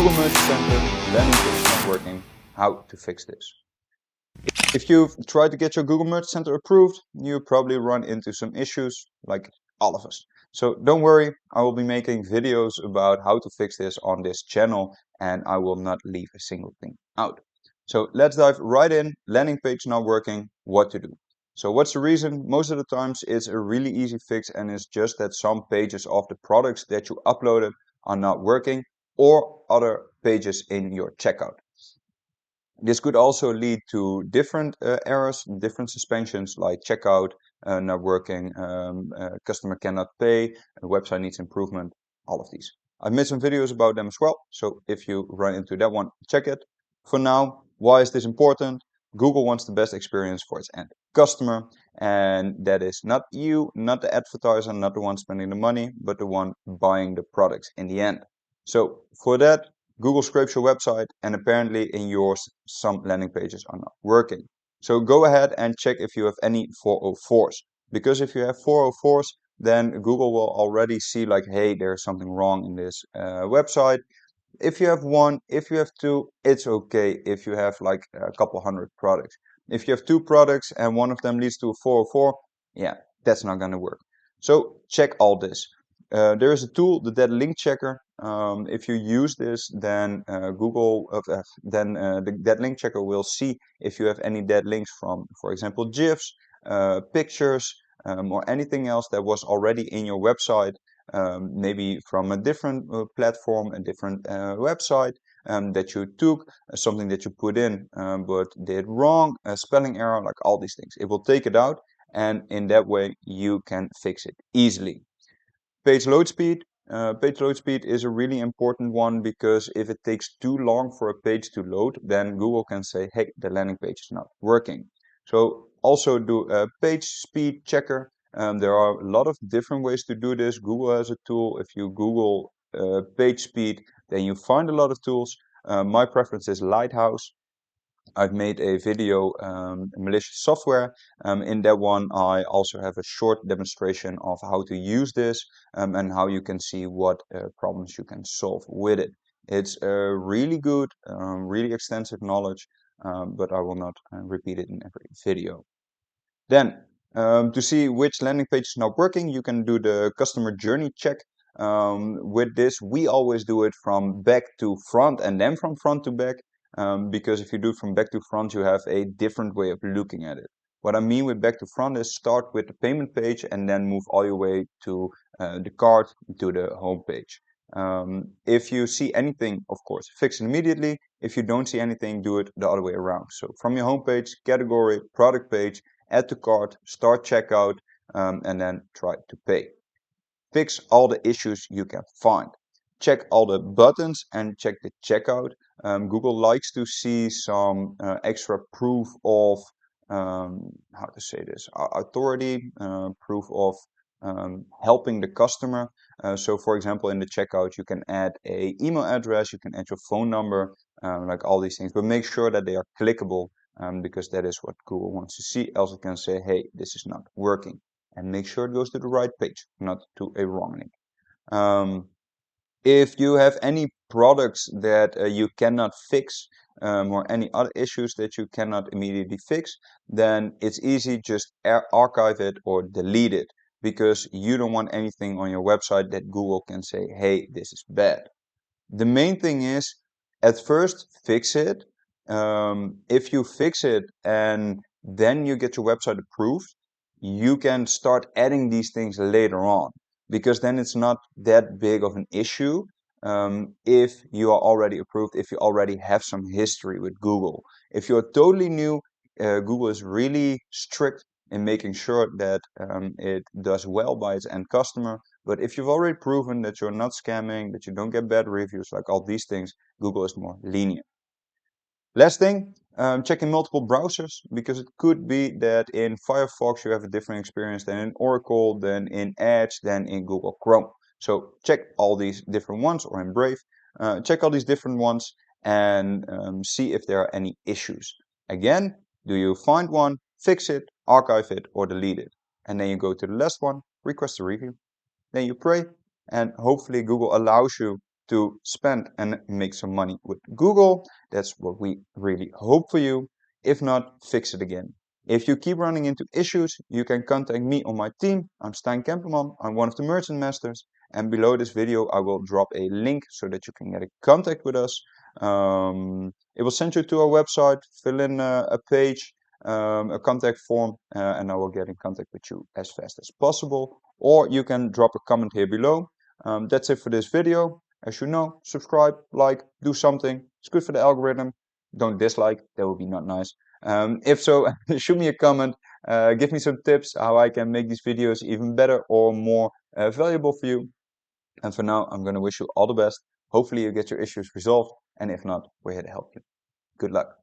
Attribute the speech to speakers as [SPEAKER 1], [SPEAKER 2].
[SPEAKER 1] Google Merchant Center, landing page is not working, how to fix this. If you've tried to get your Google Merchant Center approved, you probably run into some issues like all of us. So don't worry, I will be making videos about how to fix this on this channel and I will not leave a single thing out. So let's dive right in. Landing page not working, what to do. So what's the reason? Most of the times it's a really easy fix and it's just that some pages of the products that you uploaded are not working or other pages in your checkout. This could also lead to different errors, different suspensions like checkout not working, customer cannot pay, the website needs improvement, all of these. I've made some videos about them as well, so if you run into that one, check it. For now, why is this important? Google wants the best experience for its end customer, and that is not you, not the advertiser, not the one spending the money, but the one buying the products in the end. So for that, Google scrapes your website and apparently in yours some landing pages are not working. So go ahead and check if you have any 404s. Because if you have 404s, then Google will already see like, hey, there's something wrong in this website. If you have one, if you have two, it's okay if you have like a couple hundred products. If you have two products and one of them leads to a 404, yeah, that's not going to work. So check all this. There is a tool, the dead link checker. If you use this, then the dead link checker will see if you have any dead links from, for example, GIFs, pictures, or anything else that was already in your website, maybe from a different platform, a different website that you took, something that you put in but did wrong, a spelling error, like all these things. It will take it out, and in that way you can fix it easily. Page load speed. Page load speed is a really important one because if it takes too long for a page to load, then Google can say, hey, the landing page is not working. So also do a page speed checker. There are a lot of different ways to do this. Google has a tool. If you Google page speed, then you find a lot of tools. My preference is Lighthouse. I've made a video, malicious software. In that one, I also have a short demonstration of how to use this and how you can see what problems you can solve with it. It's really good, really extensive knowledge, but I will not repeat it in every video. Then, to see which landing page is not working, you can do the customer journey check. With this, we always do it from back to front and then from front to back. Because if you do it from back to front, you have a different way of looking at it. What I mean with back to front is start with the payment page and then move all your way to the cart, to the home page. If you see anything, of course, fix it immediately. If you don't see anything, do it the other way around. So from your home page, category, product page, add to cart, start checkout, and then try to pay. Fix all the issues you can find. Check all the buttons and check the checkout. Google likes to see some extra proof of, how to say this, authority, proof of helping the customer. So for example, in the checkout, you can add an email address, you can add your phone number, like all these things, but make sure that they are clickable because that is what Google wants to see. Else it can say, hey, this is not working. And make sure it goes to the right page, not to a wrong link. If you have any products that you cannot fix or any other issues that you cannot immediately fix, then it's easy, just archive it or delete it because you don't want anything on your website that Google can say, hey, this is bad. The main thing is, at first, fix it. If you fix it and then you get your website approved, you can start adding these things later on because then it's not that big of an issue if you are already approved, if you already have some history with Google. If you're totally new, Google is really strict in making sure that it does well by its end customer. But if you've already proven that you're not scamming, that you don't get bad reviews, like all these things, Google is more lenient. Last thing, checking multiple browsers, because it could be that in Firefox you have a different experience than in Oracle, than in Edge, than in Google Chrome. So check all these different ones, or in Brave. Check all these different ones and see if there are any issues. Again, do you find one, fix it, archive it, or delete it? And then you go to the last one, request a review. Then you pray, and hopefully Google allows you to spend and make some money with Google. That's what we really hope for you. If not, fix it again. If you keep running into issues, you can contact me on my team. I'm Stijn Kemperman. I'm one of the merchant masters. And below this video, I will drop a link so that you can get in contact with us. It will send you to our website, fill in a page, a contact form, and I will get in contact with you as fast as possible. Or you can drop a comment here below. That's it for this video. As you know, subscribe, like, do something. It's good for the algorithm. Don't dislike, that would be not nice. If so, shoot me a comment, give me some tips how I can make these videos even better or more valuable for you. And for now, I'm going to wish you all the best. Hopefully you get your issues resolved. And if not, we're here to help you. Good luck.